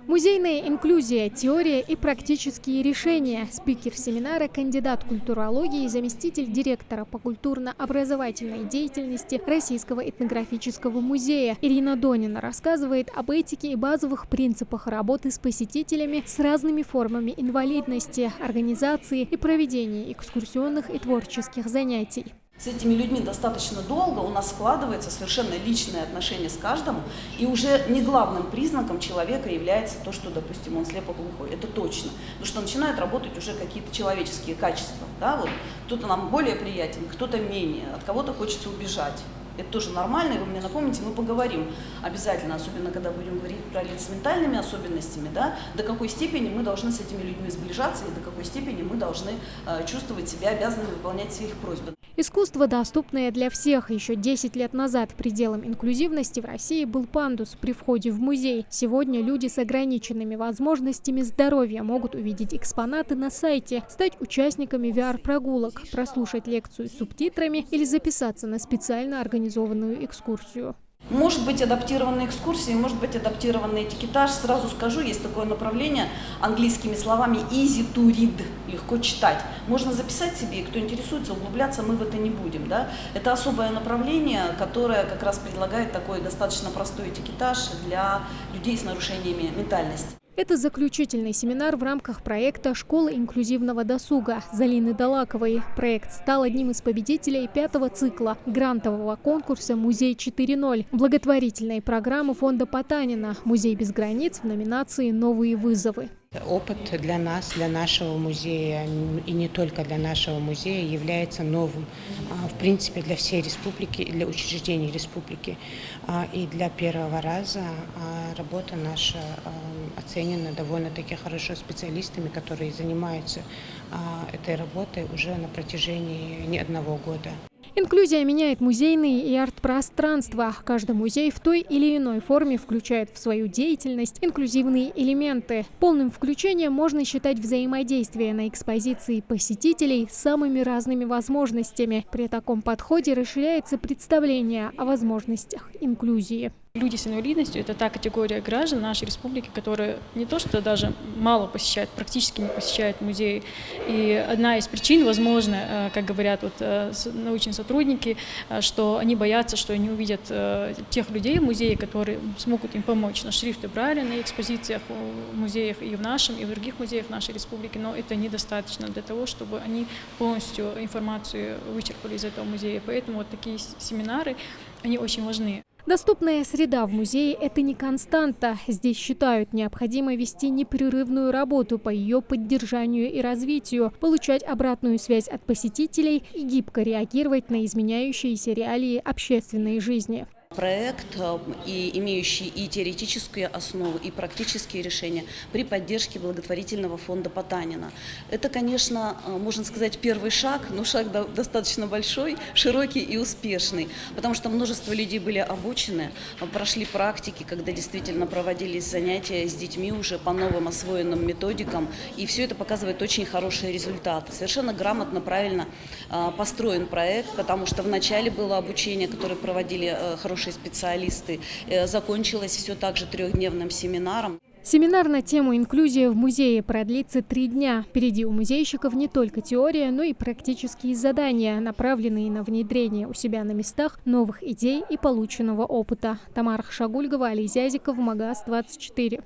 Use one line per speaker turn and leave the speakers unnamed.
Музейная инклюзия, теория и практические решения. Спикер семинара, кандидат культурологии, заместитель директора по культурно-образовательной деятельности Российского этнографического музея Ирина Донина рассказывает об этике и базовых принципах работы с посетителями с разными формами инвалидности, организации и проведения экскурсионных и творческих занятий.
С этими людьми достаточно долго у нас складывается совершенно личное отношение с каждым, и уже не главным признаком человека является то, что, допустим, он слепо-глухой. Это точно. Потому что начинают работать уже какие-то человеческие качества. Да? Вот кто-то нам более приятен, кто-то менее, от кого-то хочется убежать. Это тоже нормально, и вы мне напомните, мы поговорим обязательно, особенно когда будем говорить про лиц с ментальными особенностями, да, до какой степени мы должны с этими людьми сближаться и до какой степени мы должны чувствовать себя обязанными выполнять все их просьбы.
Искусство, доступное для всех. Еще 10 лет назад пределом инклюзивности в России был пандус при входе в музей. Сегодня люди с ограниченными возможностями здоровья могут увидеть экспонаты на сайте, стать участниками VR-прогулок, прослушать лекцию с субтитрами или записаться на специально организованную экскурсию.
Может быть адаптированные экскурсии, может быть адаптированный этикетаж. Сразу скажу, есть такое направление английскими словами easy to read, легко читать. Можно записать себе, и кто интересуется, углубляться мы в это не будем. Да? Это особое направление, которое как раз предлагает такой достаточно простой этикетаж для людей с нарушениями ментальности.
Это заключительный семинар в рамках проекта «Школа инклюзивного досуга» Залины Далаковой. Проект стал одним из победителей 5-го цикла грантового конкурса «Музей 4.0» благотворительной программы фонда Потанина «Музей без границ» в номинации «Новые вызовы».
Опыт для нас, для нашего музея и не только для нашего музея является новым, в принципе, для всей республики, для учреждений республики. И для первого раза работа наша оценена довольно-таки хорошо специалистами, которые занимаются этой работой уже на протяжении не одного года.
Инклюзия меняет музейные и арт-пространства. Каждый музей в той или иной форме включает в свою деятельность инклюзивные элементы. Полным включением можно считать взаимодействие на экспозиции посетителей с самыми разными возможностями. При таком подходе расширяется представление о возможностях инклюзии.
Люди с инвалидностью – это та категория граждан нашей республики, которые не то что даже мало посещают, практически не посещают музеи. И одна из причин, возможно, как говорят научные сотрудники, что они боятся, что они увидят тех людей в музее, которые смогут им помочь на шрифты Брайля, на экспозициях в музеях и в нашем, и в других музеях нашей республики. Но это недостаточно для того, чтобы они полностью информацию вычерпали из этого музея. Поэтому вот такие семинары, они очень важны.
Доступная среда в музее – это не константа. Здесь считают, необходимо вести непрерывную работу по ее поддержанию и развитию, получать обратную связь от посетителей и гибко реагировать на изменяющиеся реалии общественной жизни.
Проект, имеющий и теоретическую основу, и практические решения при поддержке благотворительного фонда Потанина. Это, конечно, можно сказать, первый шаг, но шаг достаточно большой, широкий и успешный, потому что множество людей были обучены, прошли практики, когда действительно проводились занятия с детьми уже по новым освоенным методикам, и все это показывает очень хорошие результаты. Совершенно грамотно, правильно построен проект, потому что вначале было обучение, которое проводили хорошие специалисты, закончилось все так же 3-дневным семинаром.
Семинар на тему «Инклюзия в музее» продлится 3 дня. Впереди у музейщиков не только теория, но и практические задания, направленные на внедрение у себя на местах новых идей и полученного опыта. Тамара Хшагульгова, Алий Зязиков, МАГАЗ 24.